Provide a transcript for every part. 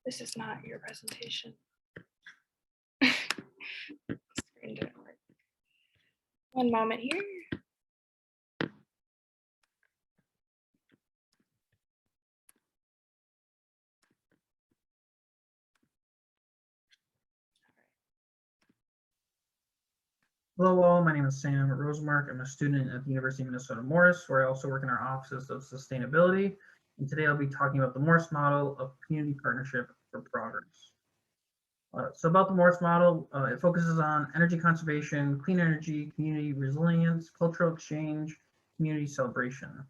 This is not your presentation. Screen didn't work. One moment here. Hello all, my name is Sam Rosemark. I'm a student at the University of Minnesota Morris, where I also work in our offices of sustainability. And today I'll be talking about the Morris model of community partnership for progress. So about the Morris model, it focuses on energy conservation, clean energy, community resilience, cultural exchange, community celebration.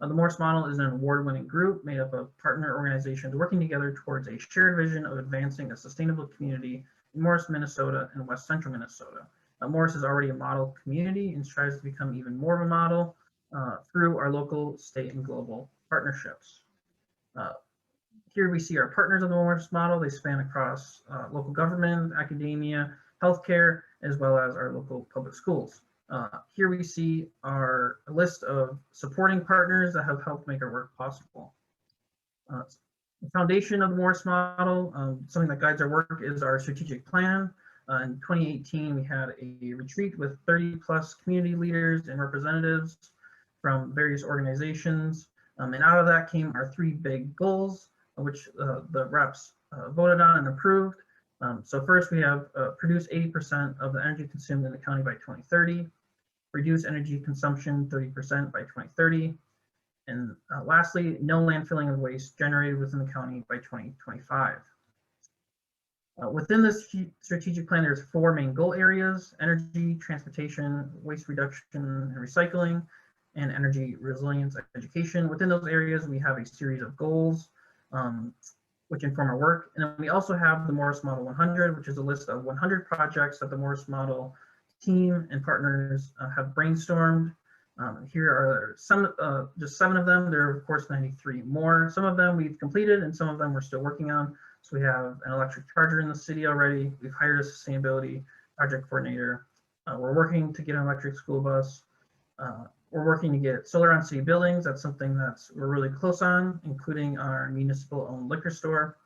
The Morris model is an award-winning group made up of partner organizations working together towards a shared vision of advancing a sustainable community in Morris, Minnesota, and West Central Minnesota. Morris is already a model community and strives to become even more of a model through our local, state, and global partnerships. Here we see our partners of the Morris model. They span across local government, academia, healthcare, as well as our local public schools. Here we see our list of supporting partners that have helped make our work possible. The foundation of the Morris model, something that guides our work, is our strategic plan. In 2018, we had a retreat with 30 plus community leaders and representatives from various organizations. And out of that came our 3 big goals, which the reps voted on and approved. So first we have produce 80% of the energy consumed in the county by 2030, reduce energy consumption 30% by 2030, and lastly, no landfilling of waste generated within the county by 2025. Within this strategic plan, there's 4 main goal areas: energy, transportation, waste reduction and recycling, and energy resilience education. Within those areas, we have a series of goals which inform our work. And then we also have the Morris Model 100, which is a list of 100 projects that the Morris Model team and partners have brainstormed. Here are some, just 7 of them. There are of course 93 more. Some of them we've completed and some of them we're still working on. So we have an electric charger in the city already. We've hired a sustainability project coordinator. We're working to get an electric school bus. We're working to get solar on city buildings. That's something we're really close on, including our municipal owned liquor store.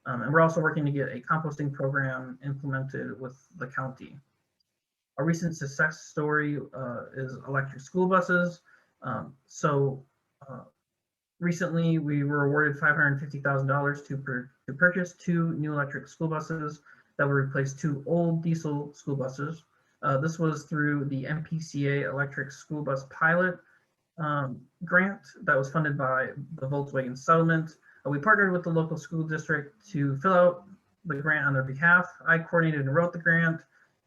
And we're also working to get a composting program implemented with the county. A recent success story is electric school buses. Recently, we were awarded $550,000 to purchase 2 new electric school buses that will replace 2 old diesel school buses. This was through the MPCA Electric School Bus Pilot grant that was funded by the Volkswagen settlement. We partnered with the local school district to fill out the grant on their behalf. I coordinated and wrote the grant.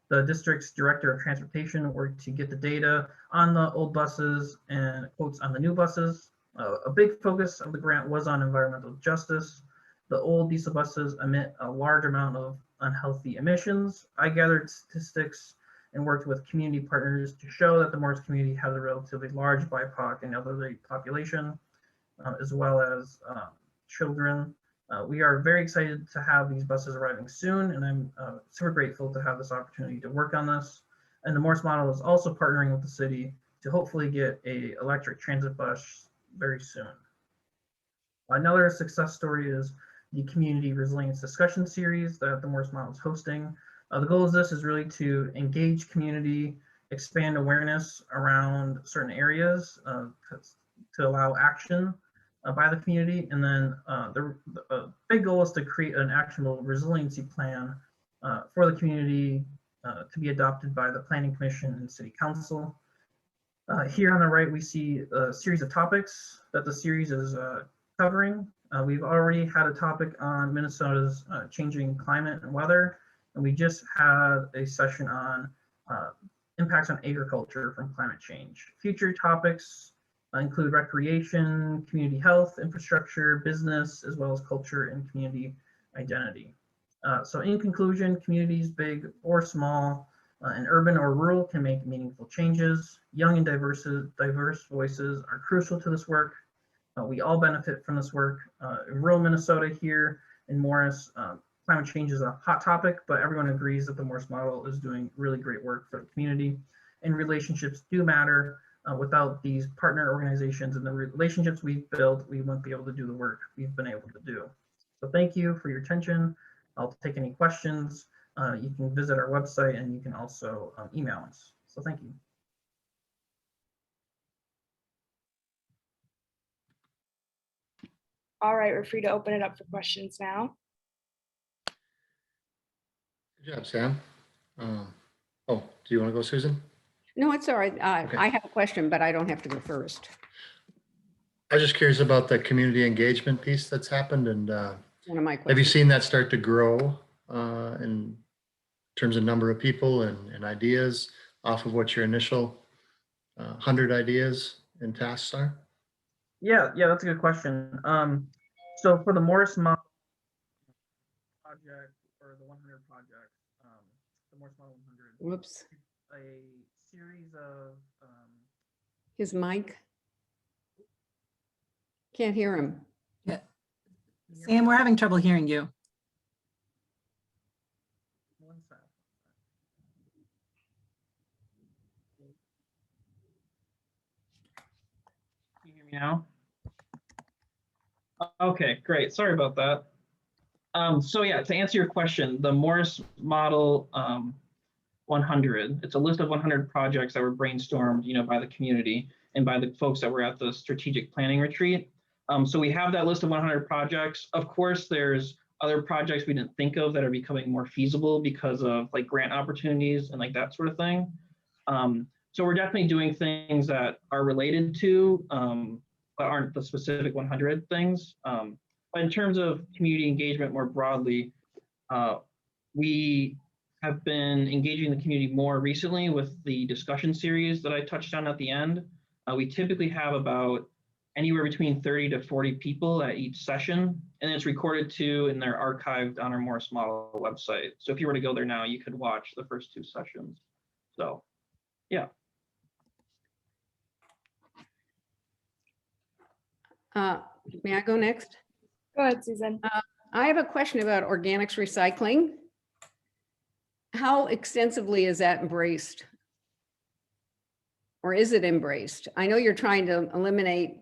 The district's director of transportation worked to get the data on the old buses and quotes on the new buses. A big focus of the grant was on environmental justice. The old diesel buses emit a large amount of unhealthy emissions. I gathered statistics and worked with community partners to show that the Morris community has a relatively large BIPOC and elderly population, as well as children. We are very excited to have these buses arriving soon, and I'm super grateful to have this opportunity to work on this. And the Morris model is also partnering with the city to hopefully get an electric transit bus very soon. Another success story is the Community Resilience Discussion Series that the Morris model is hosting. The goal of this is really to engage community, expand awareness around certain areas to allow action by the community. And then the big goal is to create an actionable resiliency plan for the community to be adopted by the Planning Commission and City Council. Here on the right, we see a series of topics that the series is covering. We've already had a topic on Minnesota's changing climate and weather, and we just had a session on impacts on agriculture from climate change. Future topics include recreation, community health, infrastructure, business, as well as culture and community identity. So in conclusion, communities big or small, and urban or rural, can make meaningful changes. Young and diverse voices are crucial to this work. We all benefit from this work. In rural Minnesota here in Morris, climate change is a hot topic, but everyone agrees that the Morris model is doing really great work for the community. And relationships do matter. Without these partner organizations and the relationships we've built, we won't be able to do the work we've been able to do. So thank you for your attention. I'll take any questions. You can visit our website and you can also email us. So thank you. All right, we're free to open it up for questions now. Good job, Sam. Oh, do you want to go, Susan? No, it's all right. Okay. I have a question, but I don't have to go first. I was just curious about the community engagement piece that's happened, and One of my have you questions. seen that start to grow in terms of number of people and ideas off of what your initial 100 ideas and tasks are? Yeah, that's a good question. So for the Morris Model project or the 100 project, the Morris Model 100, Whoops, a series of his mic. Can't hear him. Yeah. Sam, we're having trouble hearing you. one sec. Can you hear me now? Okay, great. Sorry about that. So yeah, to answer your question, the Morris Model 100, it's a list of 100 projects that were brainstormed, by the community and by the folks that were at the strategic planning retreat. So we have that list of 100 projects. Of course, there's other projects we didn't think of that are becoming more feasible because of like grant opportunities and like that sort of thing. So we're definitely doing things that are related to, but aren't the specific 100 things. But in terms of community engagement more broadly, we have been engaging the community more recently with the discussion series that I touched on at the end. We typically have about anywhere between 30 to 40 people at each session, and it's recorded too, and they're archived on our Morris Model website. So if you were to go there now, you could watch the first 2 sessions. So, yeah. May I go next? Go ahead, Susan. I have a question about organics recycling. How extensively is that embraced? Or is it embraced? I know you're trying to eliminate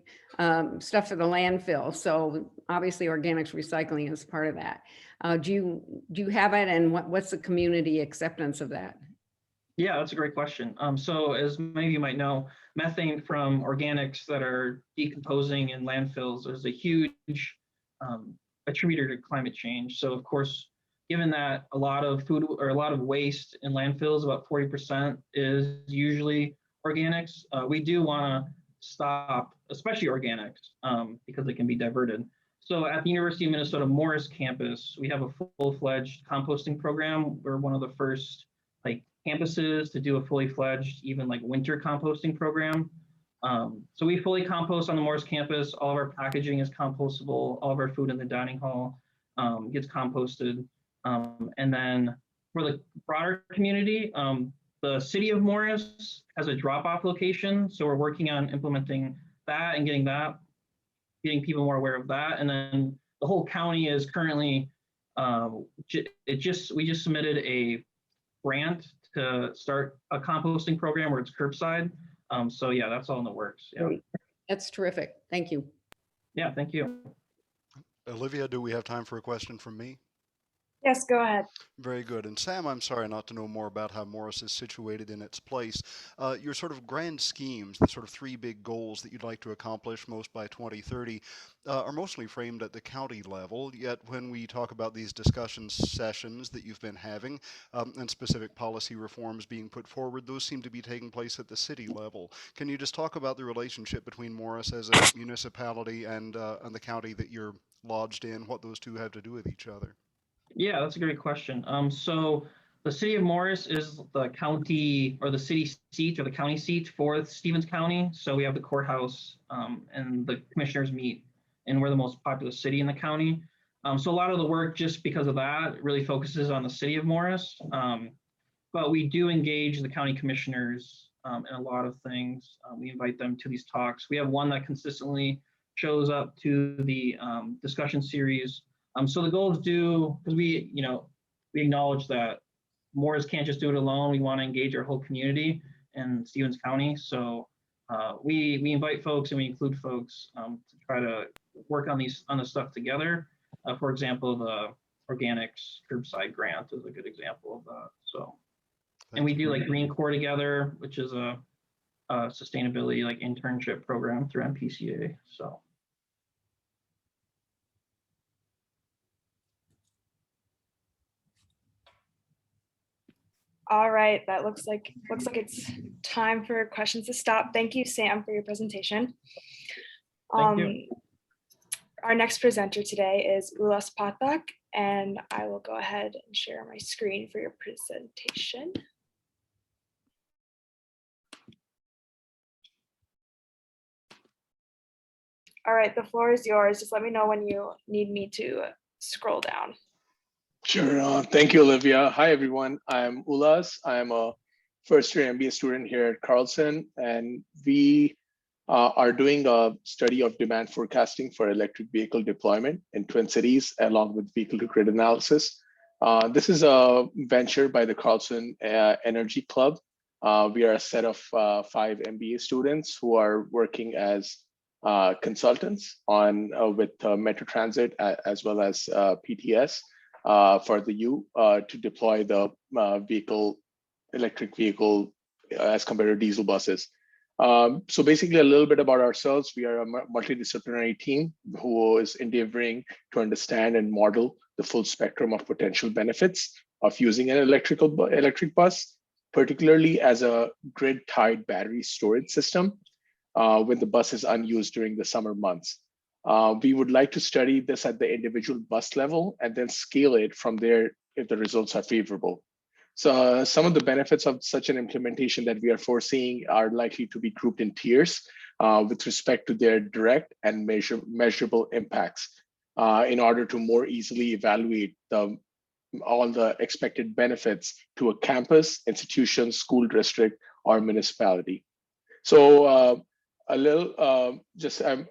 stuff for the landfill, so obviously organics recycling is part of that. Do you have it, and what's the community acceptance of that? Yeah, that's a great question. So as many of you might know, methane from organics that are decomposing in landfills is a huge attributor to climate change. So of course, given that a lot of food or a lot of waste in landfills, about 40% is usually organics, we do want to stop, especially organics, because they can be diverted. So at the University of Minnesota Morris campus, we have a full-fledged composting program. We're one of the first campuses to do a fully fledged, even winter composting program. So we fully compost on the Morris campus. All of our packaging is compostable. All of our food in the dining hall gets composted. And then for the broader community, the city of Morris has a drop-off location. So we're working on implementing that and getting people more aware of that. And then the whole county is currently, we just submitted a grant to start a composting program where it's curbside. So yeah, that's all in the works. Yeah. Great. That's terrific. Thank you. Yeah, thank you. Olivia, do we have time for a question from me? Yes, go ahead. Very good. And Sam, I'm sorry not to know more about how Morris is situated in its place. Your sort of grand schemes, the sort of 3 big goals that you'd like to accomplish most by 2030, are mostly framed at the county level. Yet when we talk about these discussion sessions that you've been having and specific policy reforms being put forward, those seem to be taking place at the city level. Can you just talk about the relationship between Morris as a municipality and the county that you're lodged in, what those two have to do with each other? Yeah, that's a great question. So the city of Morris is the county or the city seat or the county seat for Stevens County. So we have the courthouse and the commissioners meet, and we're the most populous city in the county. So a lot of the work, just because of that, really focuses on the city of Morris. But we do engage the county commissioners in a lot of things. We invite them to these talks. We have one that consistently shows up to the discussion series. So the goal is because we acknowledge that Morris can't just do it alone. We want to engage our whole community in Stevens County. So we invite folks and we include folks to try to work on this stuff together. For example, the organics curbside grant is a good example of that. So, and we do like Green Core Together, which is a sustainability like internship program through MPCA. So. All right, that looks like it's time for questions to stop. Thank you, Sam, for your presentation. Thank you. Our next presenter today is Ulas Pathak, and I will go ahead and share my screen for your presentation. All right, the floor is yours. Just let me know when you need me to scroll down. Sure. Thank you, Olivia. Hi, everyone. I'm Ulas. I'm a first-year MBA student here at Carlson, and we are doing a study of demand forecasting for electric vehicle deployment in Twin Cities, along with vehicle-to-grid analysis. This is a venture by the Carlson Energy Club. We are a set of 5 MBA students who are working as consultants on with Metro Transit as well as PTS. For the U to deploy the electric vehicle as compared to diesel buses. So basically a little bit about ourselves. We are a multidisciplinary team who is endeavoring to understand and model the full spectrum of potential benefits of using an electric bus, particularly as a grid-tied battery storage system when the bus is unused during the summer months. We would like to study this at the individual bus level and then scale it from there if the results are favorable. So some of the benefits of such an implementation that we are foreseeing are likely to be grouped in tiers with respect to their direct and measurable impacts in order to more easily evaluate all the expected benefits to a campus, institution, school district, or municipality. So a little, I'm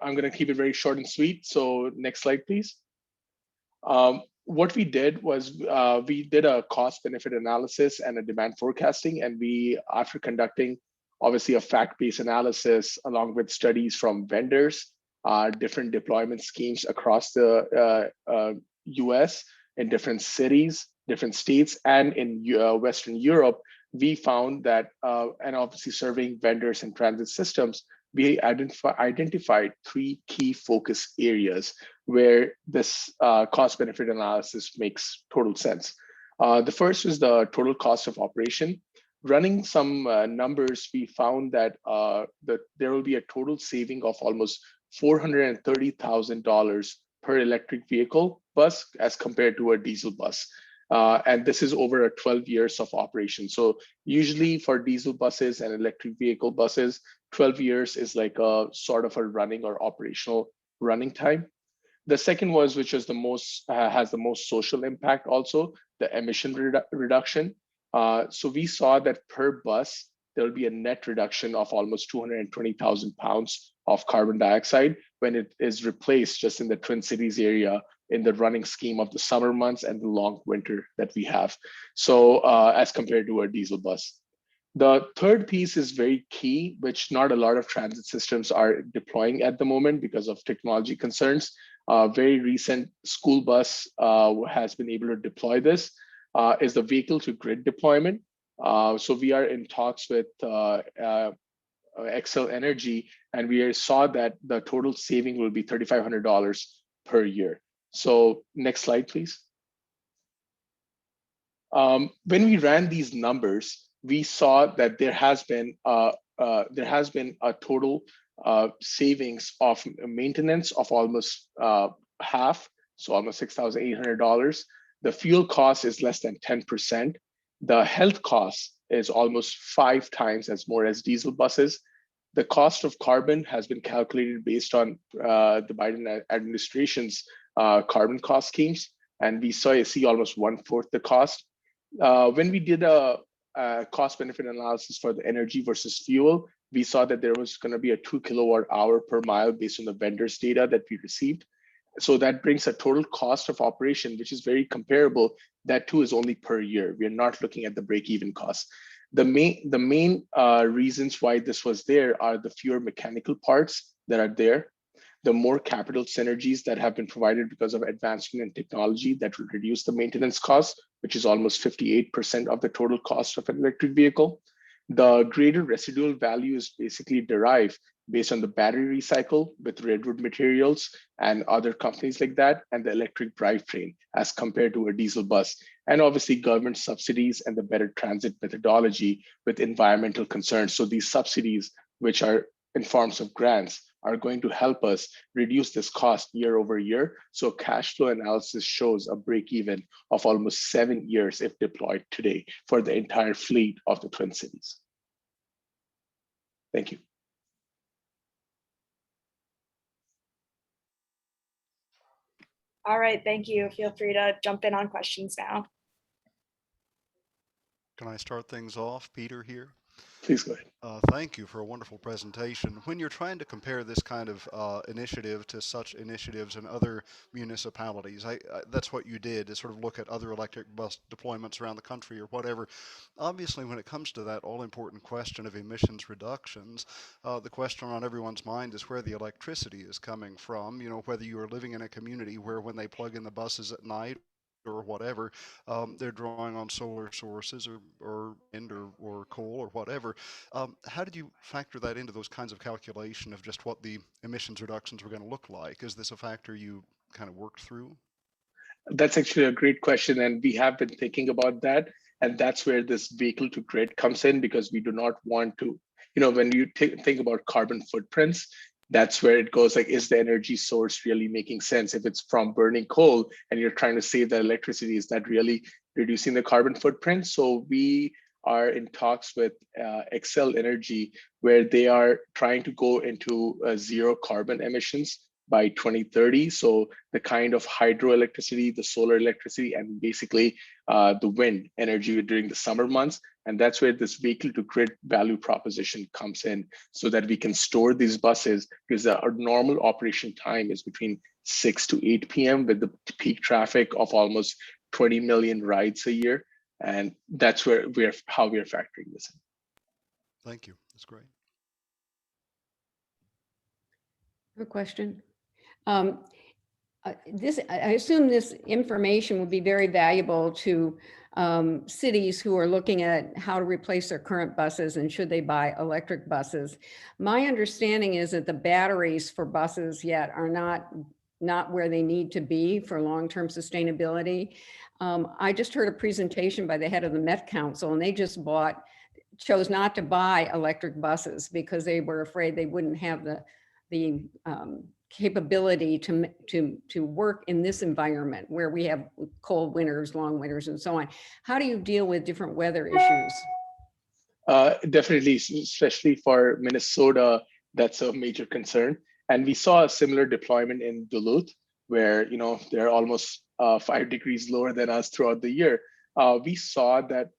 going to keep it very short and sweet. So next slide, please. What we did was we did a cost benefit analysis and a demand forecasting. And we, after conducting obviously a fact-based analysis along with studies from vendors, different deployment schemes across the US in different cities, different states, and in Western Europe, we found that, and obviously serving vendors and transit systems, we identified 3 key focus areas where this cost benefit analysis makes total sense. The first is the total cost of operation. Running some numbers, we found that, there will be a total saving of almost $430,000 per electric vehicle bus as compared to a diesel bus. And this is over 12 years of operation. So usually for diesel buses and electric vehicle buses, 12 years is like a sort of a running or operational running time. The second was, which is the most, has the most social impact also, the emission reduction. So we saw that per bus, there'll be a net reduction of almost 220,000 pounds of carbon dioxide when it is replaced just in the Twin Cities area in the running scheme of the summer months and the long winter that we have. So as compared to a diesel bus. The third piece is very key, which not a lot of transit systems are deploying at the moment because of technology concerns. Very recent school bus has been able to deploy this, is the vehicle to grid deployment. So we are in talks with Xcel Energy, and we saw that the total saving will be $3,500 per year. So next slide, please. When we ran these numbers, we saw that there has been a total savings of maintenance of almost half, so almost $6,800. The fuel cost is less than 10%. The health cost is almost 5 times as more as diesel buses. The cost of carbon has been calculated based on the Biden administration's carbon cost schemes, and we see almost 1/4 the cost. When we did a cost benefit analysis for the energy versus fuel, we saw that there was going to be a 2 kilowatt-hour per mile based on the vendor's data that we received. So that brings a total cost of operation, which is very comparable. That too is only per year. We are not looking at the break-even cost. The main reasons why this was there are the fewer mechanical parts that are there. the more capital synergies that have been provided because of advancement in technology that will reduce the maintenance cost, which is almost 58% of the total cost of an electric vehicle. The greater residual value is basically derived based on the battery recycle with redwood materials and other companies like that, and the electric drivetrain as compared to a diesel bus. And obviously government subsidies and the better transit methodology with environmental concerns. So these subsidies, which are in forms of grants, are going to help us reduce this cost year over year. So cash flow analysis shows a break even of almost 7 years if deployed today for the entire fleet of the Twin Cities. Thank you. All right, thank you. Feel free to jump in on questions now. Can I start things off, Peter, here? Please go ahead. Thank you for a wonderful presentation. When you're trying to compare this kind of initiative to such initiatives in other municipalities, that's what you did, is sort of look at other electric bus deployments around the country or whatever. Obviously, when it comes to that all-important question of emissions reductions, the question on everyone's mind is where the electricity is coming from. You know, whether you are living in a community where when they plug in the buses at night or whatever, they're drawing on solar sources or wind or coal or whatever. How did you factor that into those kinds of calculation of just what the emissions reductions were going to look like? Is this a factor you kind of worked through? That's actually a great question, and we have been thinking about that. And that's where this vehicle to grid comes in, because we do not want to, when you think about carbon footprints, that's where it goes, like, is the energy source really making sense? If it's from burning coal and you're trying to save that electricity, is that really reducing the carbon footprint? So we are in talks with Xcel Energy, where they are trying to go into zero carbon emissions by 2030. So the kind of hydroelectricity, the solar electricity, and basically the wind energy during the summer months. And that's where this vehicle to grid value proposition comes in, so that we can store these buses, because our normal operation time is between 6 to 8 p.m. with the peak traffic of almost 20 million rides a year. And that's where how we are factoring this in. Thank you. That's great. A question. I assume this information will be very valuable to cities who are looking at how to replace their current buses and should they buy electric buses. My understanding is that the batteries for buses yet are not where they need to be for long-term sustainability. I just heard a presentation by the head of the Met Council, and they just chose not to buy electric buses because they were afraid they wouldn't have the capability to work in this environment where we have cold winters, long winters, and so on. How do you deal with different weather issues? Definitely, especially for Minnesota, that's a major concern. And we saw a similar deployment in Duluth, where they're almost 5 degrees lower than us throughout the year. We saw that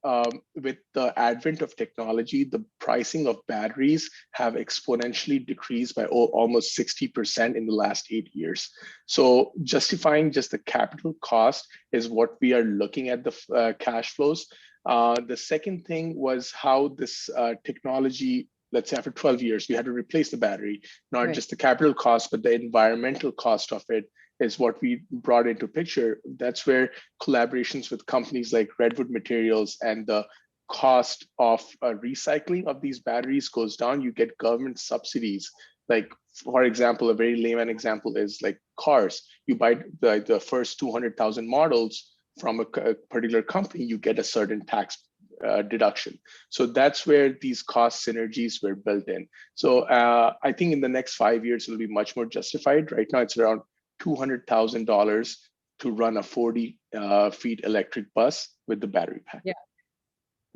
with the advent of technology, the pricing of batteries have exponentially decreased by almost 60% in the last 8 years. So justifying just the capital cost is what we are looking at the cash flows. The second thing was how this technology, let's say after 12 years, we had to replace the battery, not just the capital cost, but the environmental cost of it is what we brought into picture. That's where collaborations with companies like Redwood Materials and the cost of recycling of these batteries goes down. You get government subsidies. Like, for example, a very layman example is like cars. You buy the first 200,000 models from a particular company, you get a certain tax deduction. So that's where these cost synergies were built in. So I think in the next 5 years, it'll be much more justified. Right now, it's around $200,000 to run a 40 feet electric bus with the battery pack. Yeah.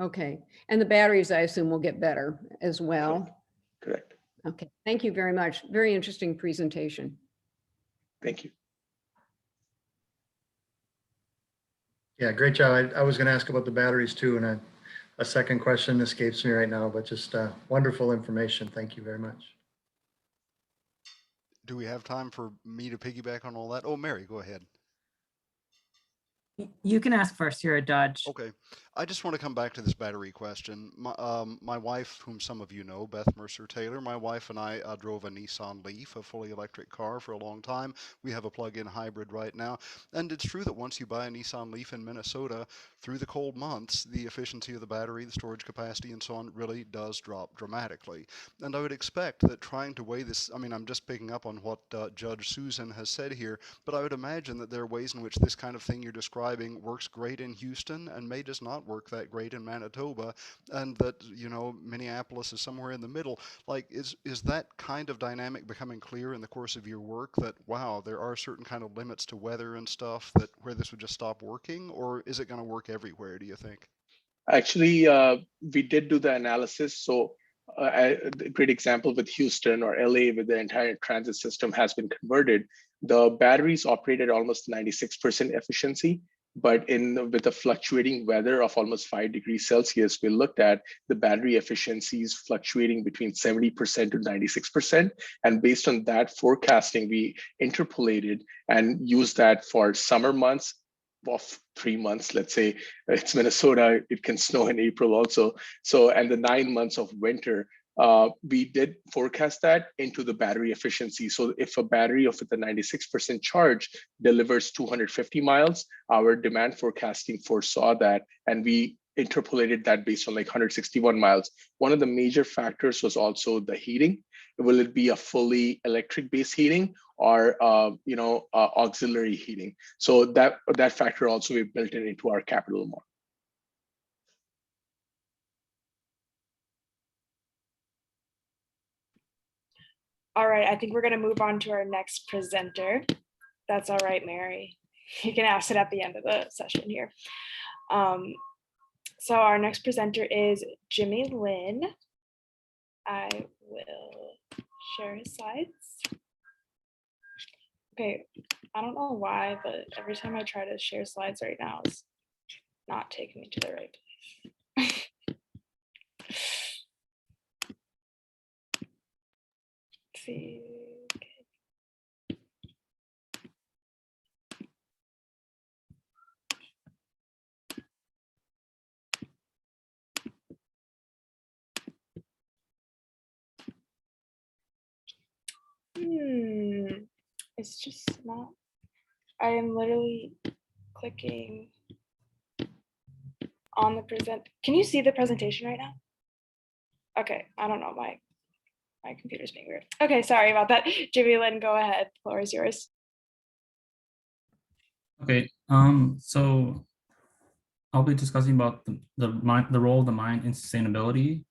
Okay. And the batteries, I assume, will get better as well. Correct. Okay. Thank you very much. Very interesting presentation. Thank you. Yeah, great job. I was going to ask about the batteries too, and a second question escapes me right now, but just wonderful information. Thank you very much. Do we have time for me to piggyback on all that? Oh, Mary, go ahead. You can ask first. You're a Dodge. Okay. I just want to come back to this battery question. My wife, whom some of you know, Beth Mercer Taylor, my wife and I drove a Nissan Leaf, a fully electric car, for a long time. We have a plug-in hybrid right now. And it's true that once you buy a Nissan Leaf in Minnesota, through the cold months, the efficiency of the battery, the storage capacity, and so on really does drop dramatically. And I would expect that trying to weigh this, I mean, I'm just picking up on what Judge Susan has said here, but I would imagine that there are ways in which this kind of thing you're describing works great in Houston and may just not work that great in Manitoba, and that, you know, Minneapolis is somewhere in the middle. Like, is that kind of dynamic becoming clear in the course of your work, that, wow, there are certain kind of limits to weather and stuff that where this would just stop working, or is it going to work everywhere, do you think? Actually, we did do the analysis. So a great example with Houston or LA, where the entire transit system has been converted, the batteries operate at almost 96% efficiency. But with the fluctuating weather of almost 5 degrees Celsius, we looked at the battery efficiencies fluctuating between 70% to 96%. And based on that forecasting, we interpolated and used that for summer months of 3 months. Let's say it's Minnesota, it can snow in April also. So, and the 9 months of winter, we did forecast that into the battery efficiency. So if a battery of with a 96% charge delivers 250 miles, our demand forecasting foresaw that, and we interpolated that based on like 161 miles. One of the major factors was also the heating. Will it be a fully electric based heating or auxiliary heating? So that factor also we built it into our capital model. All right, I think we're going to move on to our next presenter. That's all right, Mary. You can ask it at the end of the session here. So our next presenter is Jimmy Lin. I will share his slides. Okay, I don't know why, but every time I try to share slides right now, it's not taking me to the right place. Let's see. It's just not, I am literally clicking on the present. Can you see the presentation right now? Okay, I don't know, my computer's being weird. Okay, sorry about that. Jimmy Lin, go ahead, the floor is yours. Okay, so I'll be discussing about the role of the mind in sustainability.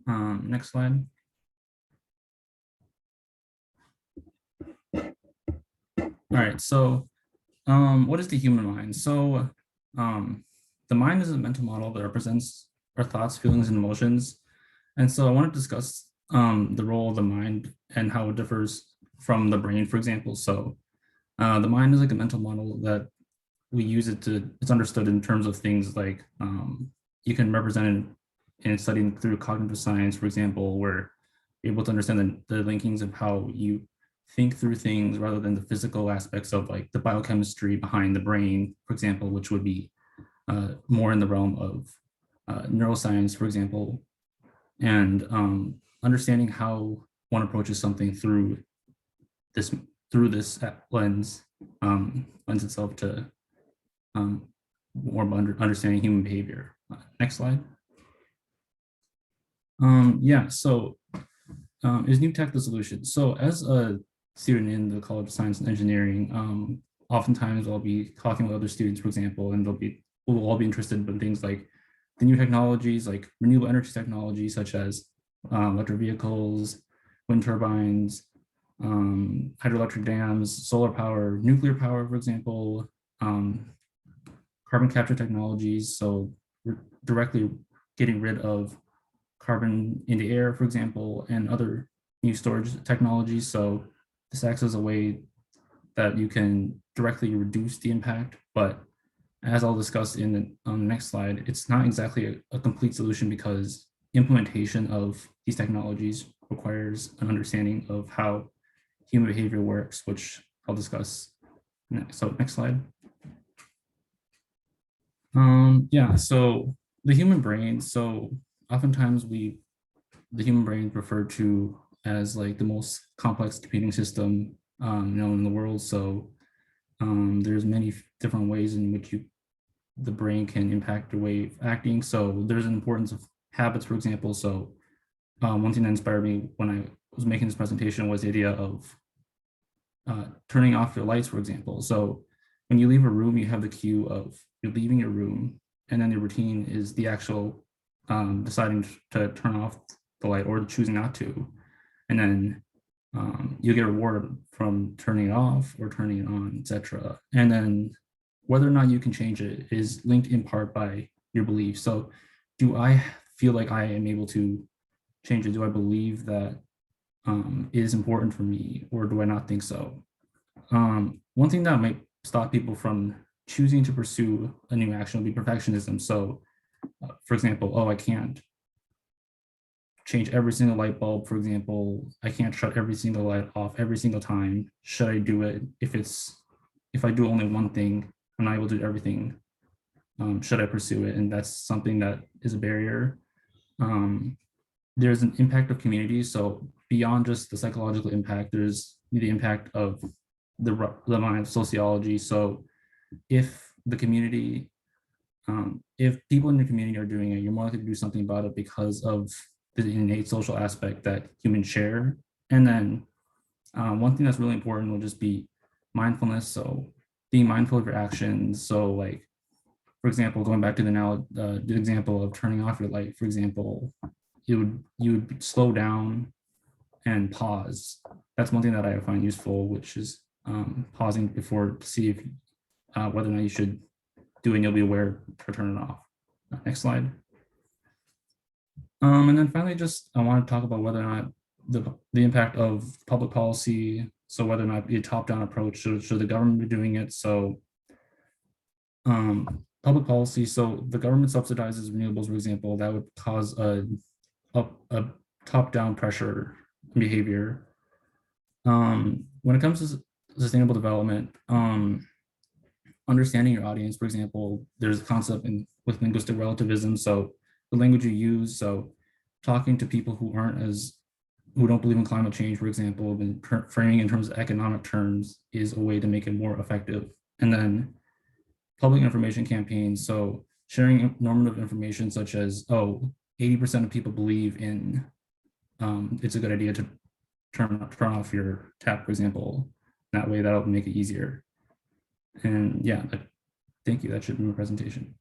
Next slide. All right, so what is the human mind? So the mind is a mental model that represents our thoughts, feelings, and emotions. And so I want to discuss the role of the mind and how it differs from the brain, for example. So the mind is like a mental model that we use it's understood in terms of things like you can represent it in studying through cognitive science, for example, where you're able to understand the linkings of how you think through things rather than the physical aspects of like the biochemistry behind the brain, for example, which would be more in the realm of neuroscience, for example, and understanding how one approaches something through this lens lends itself to more understanding human behavior. Next slide. Yeah, so is new tech the solution? So as a student in the College of Science and Engineering, oftentimes I'll be talking with other students, for example, and we'll all be interested in things like the new technologies, like renewable energy technologies, such as electric vehicles, wind turbines, hydroelectric dams, solar power, nuclear power, for example, carbon capture technologies. So we're directly getting rid of carbon in the air, for example, and other new storage technologies. So this acts as a way that you can directly reduce the impact, but as I'll discuss in the next slide, it's not exactly a complete solution because implementation of these technologies requires an understanding of how human behavior works, which I'll discuss next. So next slide. Yeah, so the human brain, so oftentimes the human brain is referred to as like the most complex computing system known in the world. So there's many different ways in which the brain can impact the way of acting. So there's an importance of habits, for example. So one thing that inspired me when I was making this presentation was the idea of turning off your lights, for example. So when you leave a room, you have the cue of you're leaving your room, and then your routine is the actual deciding to turn off the light or choosing not to. And then you get rewarded from turning it off or turning it on, etc. And then whether or not you can change it is linked in part by your beliefs. So do I feel like I am able to change it? Do I believe that is important for me, or do I not think so? One thing that might stop people from choosing to pursue a new action would be perfectionism. So for example, oh, I can't change every single light bulb, for example. I can't shut every single light off every single time. Should I do it? If I do only one thing, I'm not able to do everything. Should I pursue it? And that's something that is a barrier. There's an impact of community. So beyond just the psychological impact, there's the impact of the mind of sociology. So if the community, if people in your community are doing it, you're more likely to do something about it because of the innate social aspect that humans share. And then one thing that's really important will just be mindfulness. So being mindful of your actions. So like, for example, going back to the example of turning off your light, for example, you would slow down and pause. That's one thing that I find useful, which is pausing before to see if whether or not you should do it, and you'll be aware to turn it off. Next slide. And then finally, just I want to talk about whether or not the impact of public policy. So whether or not be a top-down approach, should the government be doing it? So public policy, so the government subsidizes renewables, for example, that would cause a top-down pressure behavior. When it comes to sustainable development, understanding your audience, for example, there's a concept with linguistic relativism. So the language you use, so talking to people who don't believe in climate change, for example, and framing in terms of economic terms is a way to make it more effective. And then public information campaigns, so sharing normative information such as, 80% of people believe in it's a good idea to turn off your tap, for example. That way that'll make it easier. And yeah, thank you. That should be my presentation.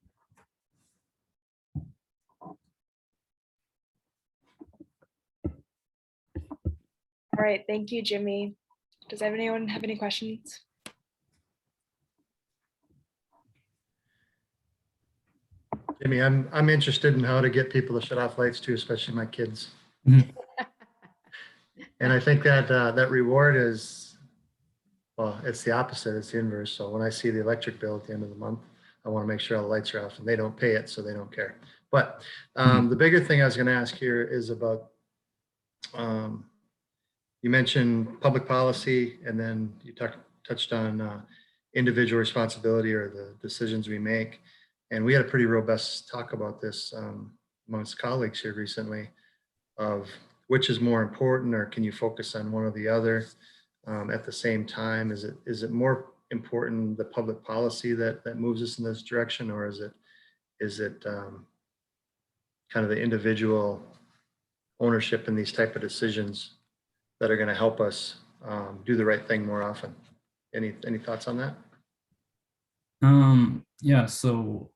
All right, thank you, Jimmy. Does anyone have any questions? Jimmy, I'm interested in how to get people to shut off lights too, especially my kids. Mhm. And I think that that reward is, well, it's the opposite, it's the inverse. So when I see the electric bill at the end of the month, I want to make sure all the lights are off, and they don't pay it, so they don't care. But the bigger thing I was going to ask here is about, you mentioned public policy, and then you touched on individual responsibility or the decisions we make. And we had a pretty robust talk about this amongst colleagues here recently, of which is more important, or can you focus on one or the other at the same time? Is it more important the public policy that moves us in this direction, or is it kind of the individual ownership in these type of decisions that are going to help us do the right thing more often? Any thoughts on that? Yeah, so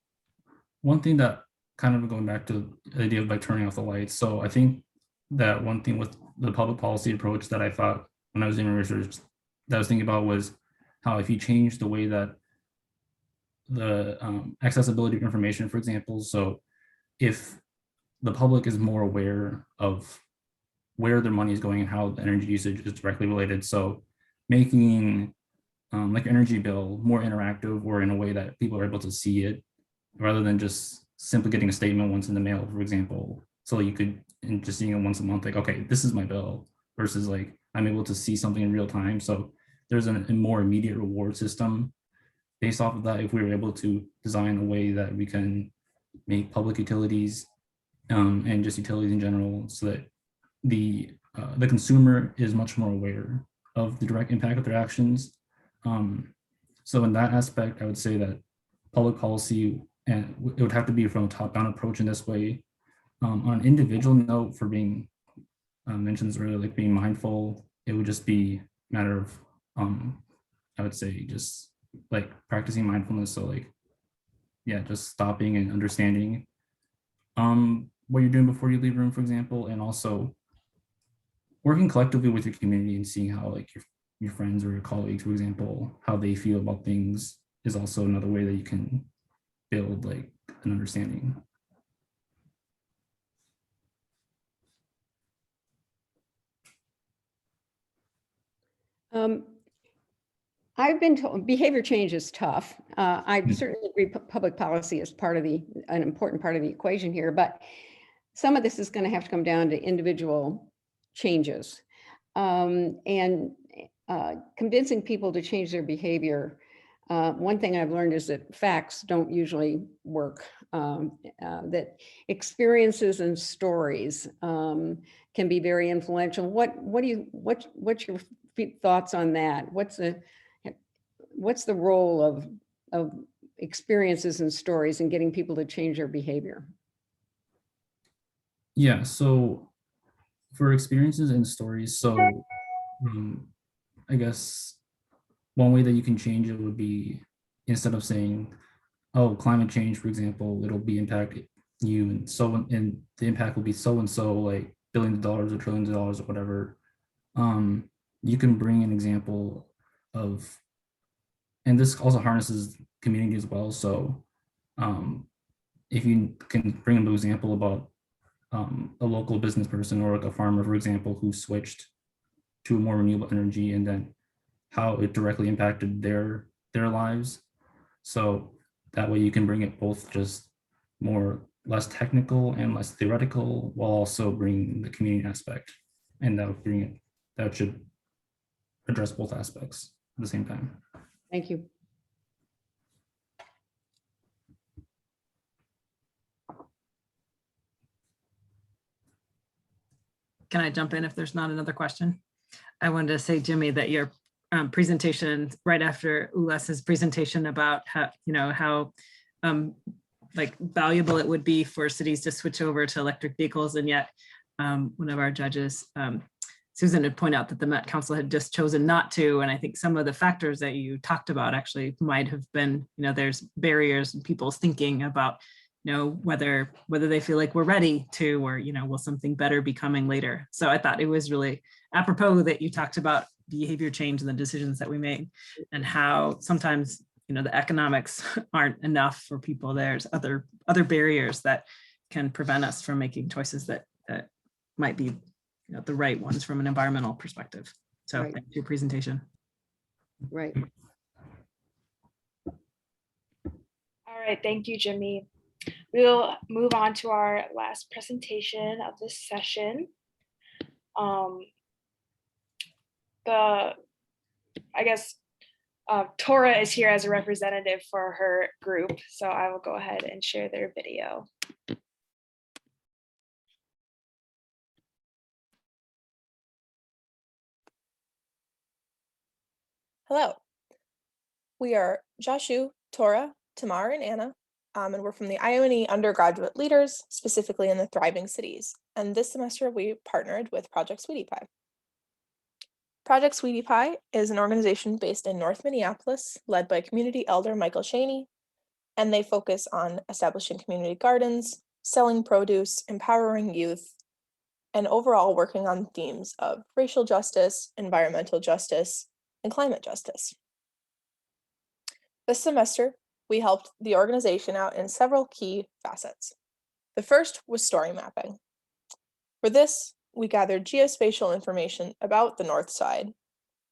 one thing that kind of going back to the idea of like turning off the lights. So I think that one thing with the public policy approach that I thought when I was doing research that I was thinking about was how if you change the way that the accessibility of information, for example, so if the public is more aware of where their money is going and how the energy usage is directly related, so making like your energy bill more interactive, or in a way that people are able to see it rather than just simply getting a statement once in the mail, for example. So you could, and just seeing it once a month, like, okay, this is my bill, versus like I'm able to see something in real time. So there's a more immediate reward system based off of that, if we were able to design a way that we can make public utilities and just utilities in general, so that the consumer is much more aware of the direct impact of their actions. So in that aspect, I would say that public policy, and it would have to be from a top-down approach in this way. On an individual note, for being mentioned this earlier, like being mindful, it would just be a matter of, I would say, just like practicing mindfulness. So like, yeah, just stopping and understanding what you're doing before you leave room, for example, and also working collectively with your community and seeing how like your friends or your colleagues, for example, how they feel about things is also another way that you can build like an understanding. I've been told behavior change is tough. I certainly agree public policy is part of an important part of the equation here, but some of this is going to have to come down to individual changes. And convincing people to change their behavior. One thing I've learned is that facts don't usually work, that experiences and stories can be very influential. What's your thoughts on that? What's the role of experiences and stories in getting people to change their behavior? Yeah, so for experiences and stories, so I guess one way that you can change it would be, instead of saying, oh, climate change, for example, it'll be impacting you, and the impact will be so and so, like billions of dollars or trillions of dollars or whatever. You can bring an example of, and this also harnesses community as well. So if you can bring an example about a local business person or like a farmer, for example, who switched to more renewable energy, and then how it directly impacted their lives. So that way you can bring it both just less technical and less theoretical, while also bringing the community aspect, and that should address both aspects at the same time. Thank you. Can I jump in if there's not another question? I wanted to say, Jimmy, that your presentation right after Ulas's presentation about how like valuable it would be for cities to switch over to electric vehicles, and yet one of our judges, Susan, had pointed out that the Met Council had just chosen not to. And I think some of the factors that you talked about actually might have been, there's barriers in people's thinking about whether they feel like we're ready to, or will something better be coming later. So I thought it was really apropos that you talked about behavior change and the decisions that we made, and how sometimes the economics aren't enough for people. There's other barriers that can prevent us from making choices that might be the right ones from an environmental perspective. So Right. Thanks for your presentation. Right. All right, thank you, Jimmy. We'll move on to our last presentation of this session. Tora is here as a representative for her group, so I will go ahead and share their video. Hello, we are Joshu, Tora, Tamar, and Anna, and we're from the IONE undergraduate leaders, specifically in the Thriving Cities. And this semester we partnered with Project sweetiepie. Project sweetiepie is an organization based in North Minneapolis, led by community elder Michael Shaney, and they focus on establishing community gardens, selling produce, empowering youth, and overall working on themes of racial justice, environmental justice, and climate justice. This semester, we helped the organization out in several key facets. The first was story mapping. For this, we gathered geospatial information about the North Side,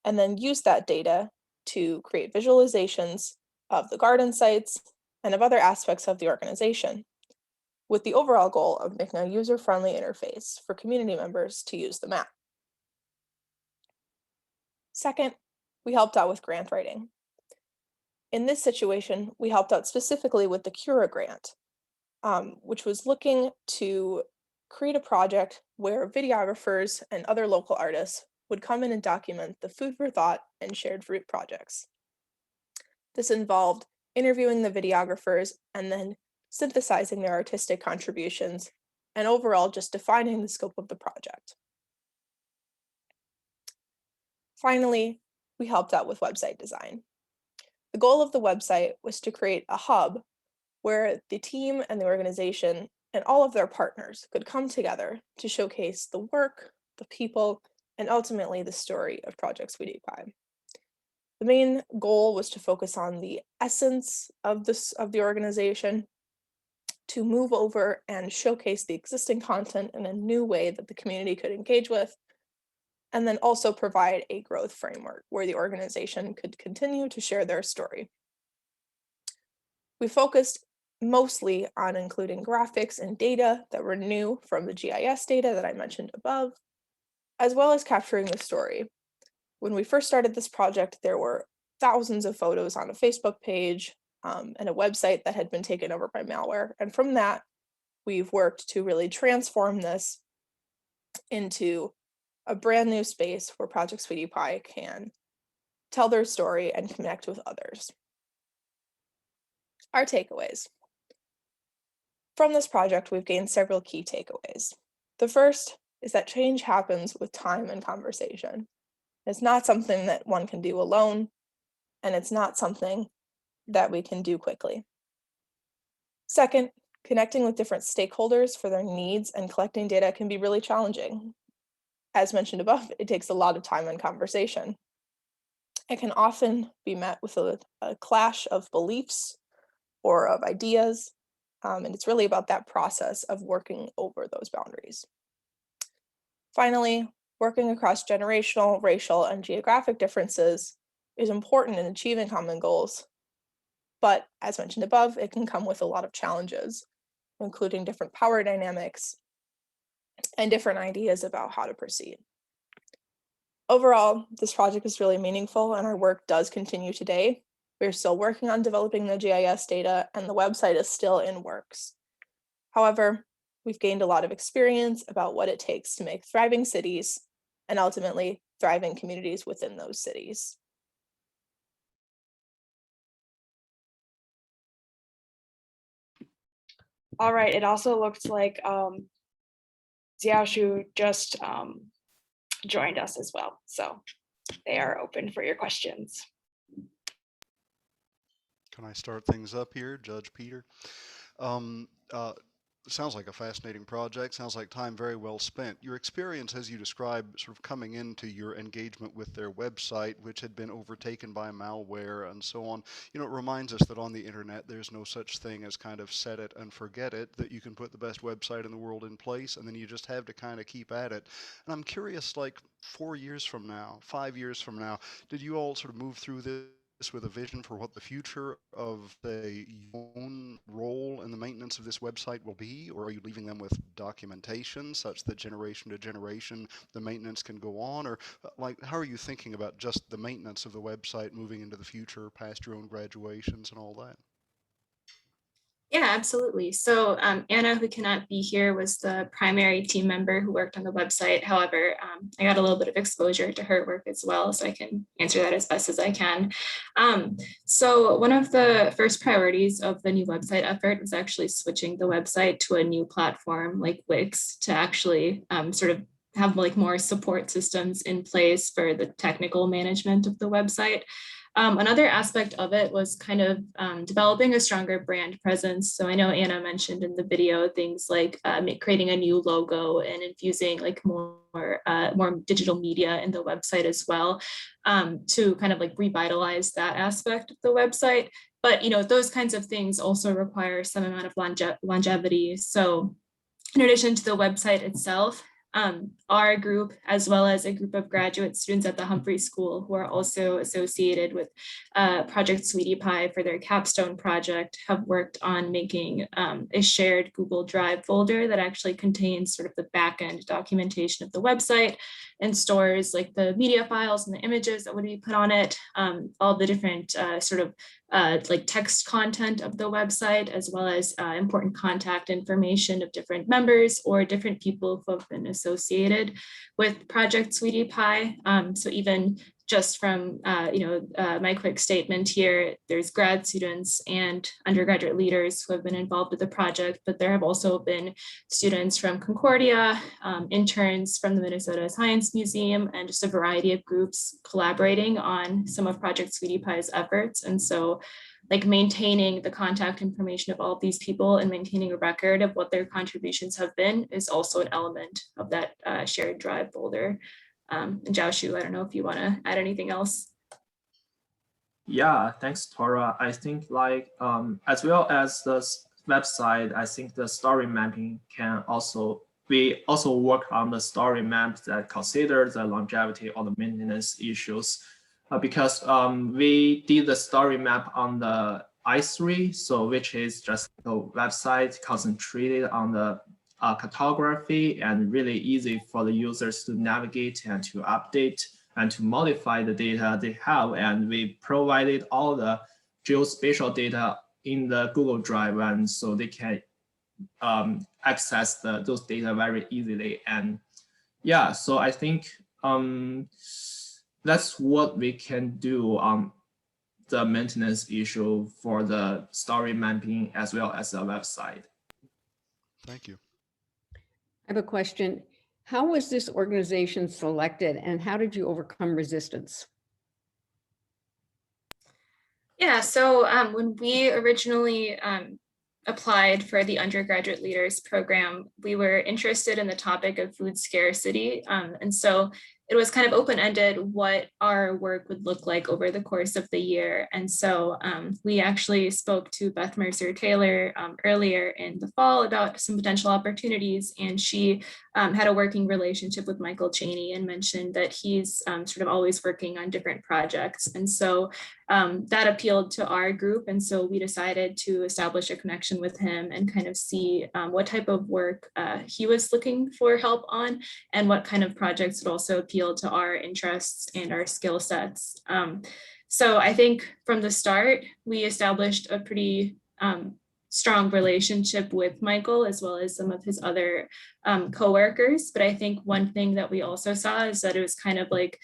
and then used that data to create visualizations of the garden sites and of other aspects of the organization, with the overall goal of making a user-friendly interface for community members to use the map. Second, we helped out with grant writing. In this situation, we helped out specifically with the Cura grant, which was looking to create a project where videographers and other local artists would come in and document the food for thought and shared fruit projects. This involved interviewing the videographers and then synthesizing their artistic contributions and overall just defining the scope of the project. Finally, we helped out with website design. The goal of the website was to create a hub where the team and the organization and all of their partners could come together to showcase the work, the people, and ultimately the story of Project sweetiepie. The main goal was to focus on the essence of the organization, to move over and showcase the existing content in a new way that the community could engage with, and then also provide a growth framework where the organization could continue to share their story. We focused mostly on including graphics and data that were new from the GIS data that I mentioned above, as well as capturing the story. When we first started this project, there were thousands of photos on a Facebook page and a website that had been taken over by malware. And from that, we've worked to really transform this into a brand new space where Project sweetiepie can tell their story and connect with others. Our takeaways. From this project, we've gained several key takeaways. The first is that change happens with time and conversation. It's not something that one can do alone, and it's not something that we can do quickly. Second, connecting with different stakeholders for their needs and collecting data can be really challenging. As mentioned above, it takes a lot of time and conversation. It can often be met with a clash of beliefs or of ideas, and it's really about that process of working over those boundaries. Finally, working across generational, racial, and geographic differences is important in achieving common goals. But as mentioned above, it can come with a lot of challenges, including different power dynamics and different ideas about how to proceed. Overall, this project is really meaningful and our work does continue today. We're still working on developing the GIS data and the website is still in works. However, we've gained a lot of experience about what it takes to make thriving cities and ultimately thriving communities within those cities. All right, it also looks like Xiaoshu just joined us as well. So they are open for your questions. Can I start things up here, Judge Peter? Sounds like a fascinating project. Sounds like time very well spent. Your experience, as you described, sort of coming into your engagement with their website, which had been overtaken by malware and so on, it reminds us that on the internet, there's no such thing as kind of set it and forget it, that you can put the best website in the world in place, and then you just have to kind of keep at it. And I'm curious, like 4 years from now, 5 years from now, did you all sort of move through this with a vision for what the future of the own role in the maintenance of this website will be, or are you leaving them with documentation such that generation to generation the maintenance can go on, or like how are you thinking about just the maintenance of the website moving into the future past your own graduations and all that? Yeah, absolutely. So Anna, who cannot be here, was the primary team member who worked on the website. However, I got a little bit of exposure to her work as well, so I can answer that as best as I can. So one of the first priorities of the new website effort was actually switching the website to a new platform like Wix to actually sort of have like more support systems in place for the technical management of the website. Another aspect of it was kind of developing a stronger brand presence. So I know Anna mentioned in the video things like creating a new logo and infusing like more digital media in the website as well, to kind of like revitalize that aspect of the website. But those kinds of things also require some amount of longevity. So in addition to the website itself, our group, as well as a group of graduate students at the Humphrey School who are also associated with Project sweetiepie for their capstone project, have worked on making a shared Google Drive folder that actually contains sort of the back-end documentation of the website and stores like the media files and the images that would be put on it, all the different sort of like text content of the website, as well as important contact information of different members or different people who have been associated with Project Sweetie Pie. So even just from my quick statement here, there's grad students and undergraduate leaders who have been involved with the project, but there have also been students from Concordia, interns from the Minnesota Science Museum, and just a variety of groups collaborating on some of Project Sweetie Pie's efforts. And so like maintaining the contact information of all of these people and maintaining a record of what their contributions have been is also an element of that shared drive folder. And Jiaoshu, I don't know if you want to add anything else. Yeah, thanks, Tora. I think like as well as the website, I think the story mapping can also, we also work on the story maps that consider the longevity or the maintenance issues because we did the story map on the I3, so which is just the website concentrated on the cartography and really easy for the users to navigate and to update and to modify the data they have. And we provided all the geospatial data in the Google Drive, and so they can access those data very easily. And yeah, so I think that's what we can do on the maintenance issue for the story mapping as well as the website. Thank you. I have a question. How was this organization selected and how did you overcome resistance? Yeah, so when we originally applied for the undergraduate leaders program, we were interested in the topic of food scarcity. And so it was kind of open-ended what our work would look like over the course of the year. And so we actually spoke to Beth Mercer Taylor earlier in the fall about some potential opportunities. And she had a working relationship with Michael Chaney and mentioned that he's sort of always working on different projects. And so that appealed to our group. And so we decided to establish a connection with him and kind of see what type of work he was looking for help on and what kind of projects would also appeal to our interests and our skill sets. So I think from the start, we established a pretty strong relationship with Michael as well as some of his other coworkers. But I think one thing that we also saw is that it was kind of like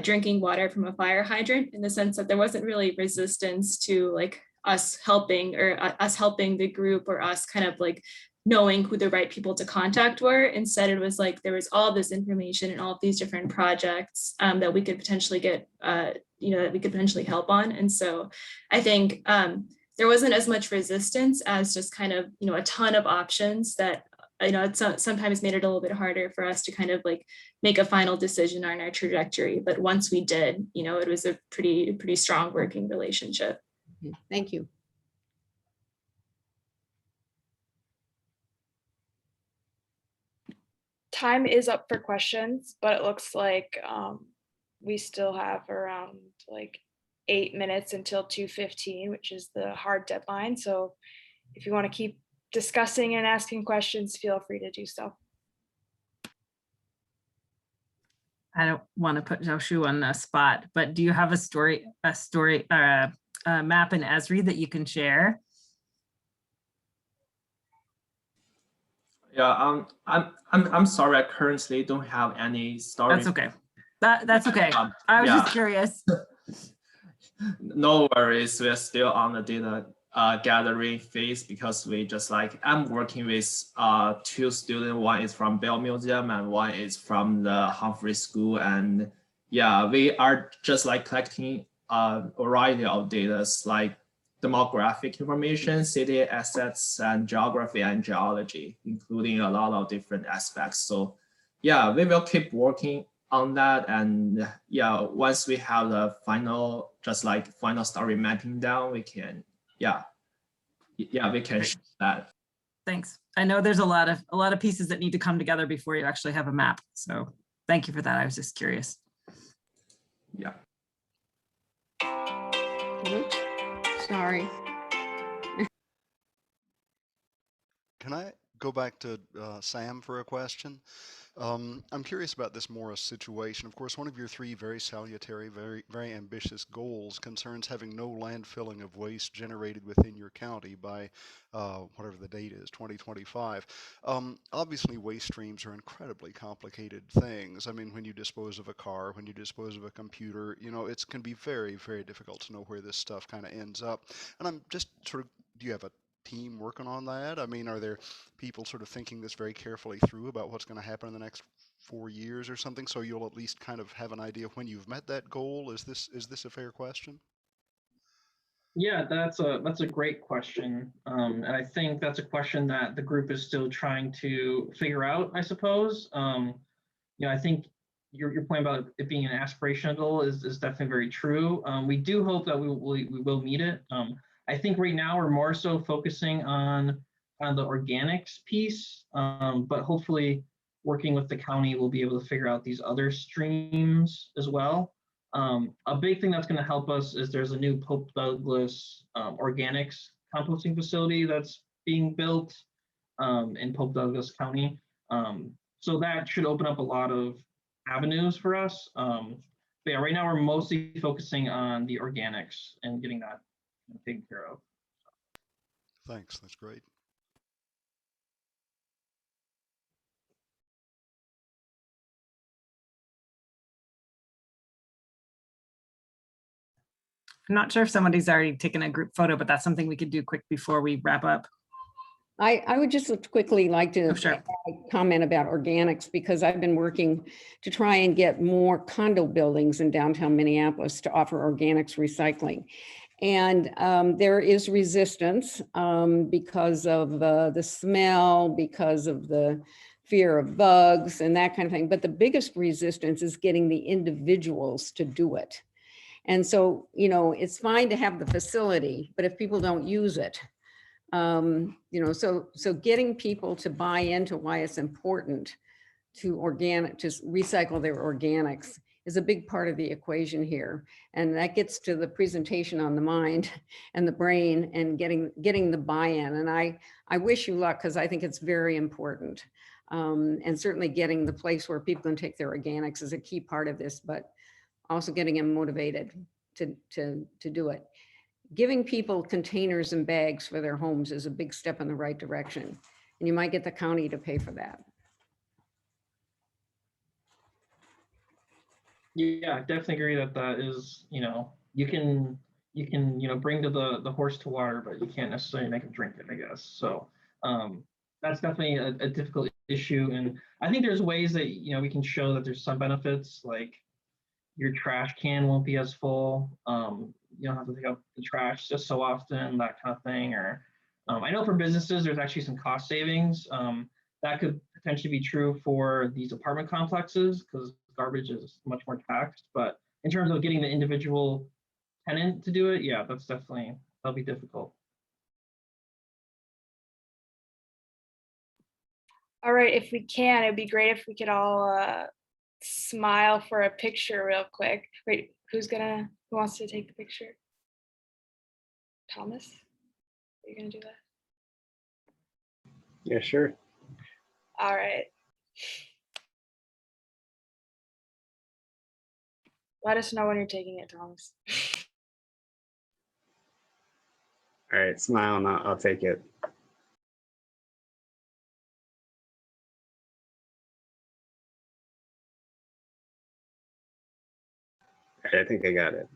drinking water from a fire hydrant, in the sense that there wasn't really resistance to like us helping or us helping the group or us kind of like knowing who the right people to contact were. Instead, it was like there was all this information and all of these different projects that we could potentially get, that we could potentially help on. And so I think there wasn't as much resistance as just kind of, a ton of options that, it sometimes made it a little bit harder for us to kind of like make a final decision on our trajectory. But once we did, it was a pretty strong working relationship. Thank you. Time is up for questions, but it looks like we still have around like 8 minutes until 2:15, which is the hard deadline. So if you want to keep discussing and asking questions, feel free to do so. I don't want to put Jiaoshu on the spot, but do you have a map in Esri that you can share? Yeah, I'm sorry, I currently don't have any story. That's okay. That's okay. I was just curious. No worries, we're still on the data gathering phase because I'm working with 2 students. One is from Bell Museum and one is from the Humphrey School. And yeah, we are just like collecting a variety of data like demographic information, city assets, and geography and geology, including a lot of different aspects. So yeah, we will keep working on that. And yeah, once we have the final story mapping down, we can, we can share that. Thanks. I know there's a lot of pieces that need to come together before you actually have a map. So thank you for that. I was just curious. Yeah. Oops. Sorry. Can I go back to Sam for a question. I'm curious about this Morris situation. Of course, one of your three very salutary, very ambitious goals concerns having no landfilling of waste generated within your county by whatever the date is, 2025. Obviously, waste streams are incredibly complicated things. I mean, when you dispose of a car, when you dispose of a computer, you know, it can be very, very difficult to know where this stuff kind of ends up. And I'm just sort of, do you have a team working on that? I mean, are there people sort of thinking this very carefully through about what's going to happen in the next 4 years or something, so you'll at least kind of have an idea when you've met that goal? Is this a fair question? Yeah, that's a great question. And I think that's a question that the group is still trying to figure out, I suppose. I think your point about it being an aspirational goal is definitely very true. We do hope that we will meet it. I think right now we're more so focusing on the organics piece, but hopefully working with the county, we'll be able to figure out these other streams as well. A big thing that's going to help us is there's a new Pope Douglas organics composting facility that's being built in Pope Douglas County. So that should open up a lot of avenues for us. But yeah, right now we're mostly focusing on the organics and getting that taken care of. Thanks, that's great. I'm not sure if somebody's already taken a group photo, but that's something we could do quick before we wrap up. I would just quickly like to Sure. comment about organics, because I've been working to try and get more condo buildings in downtown Minneapolis to offer organics recycling. And there is resistance because of the smell, because of the fear of bugs and that kind of thing. But the biggest resistance is getting the individuals to do it. And so, it's fine to have the facility, but if people don't use it, so getting people to buy into why it's important to recycle their organics is a big part of the equation here. And that gets to the presentation on the mind and the brain and getting the buy-in. And I wish you luck, because I think it's very important. And certainly getting the place where people can take their organics is a key part of this, but also getting them motivated to do it. Giving people containers and bags for their homes is a big step in the right direction. And you might get the county to pay for that. Yeah, I definitely agree that is, you can bring the horse to water, but you can't necessarily make them drink it, I guess. So that's definitely a difficult issue. And I think there's ways that, we can show that there's some benefits, like your trash can won't be as full. You don't have to pick up the trash just so often, that kind of thing. Or I know for businesses, there's actually some cost savings. That could potentially be true for these apartment complexes, because garbage is much more taxed. But in terms of getting the individual tenant to do it, yeah, that'll be difficult. All right, if we can, it'd be great if we could all smile for a picture real quick. Wait, who wants to take the picture? Thomas, are you gonna do that? Yeah, sure. All right. Let us know when you're taking it, Thomas. All right, smile and I'll take it. All right, I think I got it.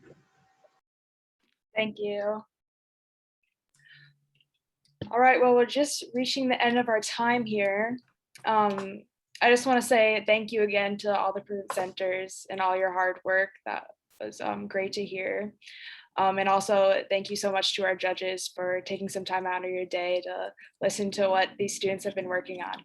Thank you. All right, well, we're just reaching the end of our time here. I just want to say thank you again to all the presenters and all your hard work. That was great to hear. And also thank you so much to our judges for taking some time out of your day to listen to what these students have been working on.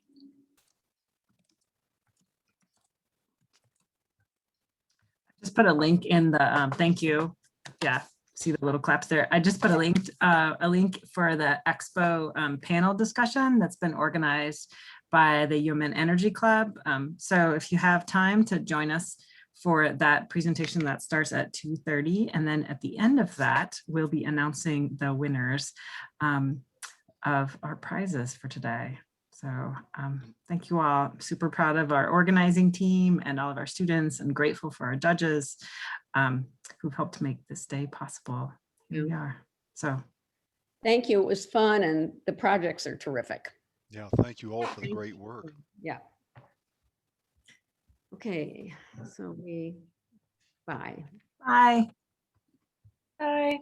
Just put a link in the thank you. Yeah, see the little claps there. I just put a link for the Expo panel discussion that's been organized by the UMN Energy Club. So if you have time to join us for that presentation, that starts at 2:30, and then at the end of that, we'll be announcing the winners of our prizes for today. So thank you all. I'm super proud of our organizing team and all of our students, and grateful for our judges who've helped make this day possible. Here we are. So Thank you. It was fun and the projects are terrific. Yeah, thank you all for the great work. Yeah. Okay, so bye. bye. Bye.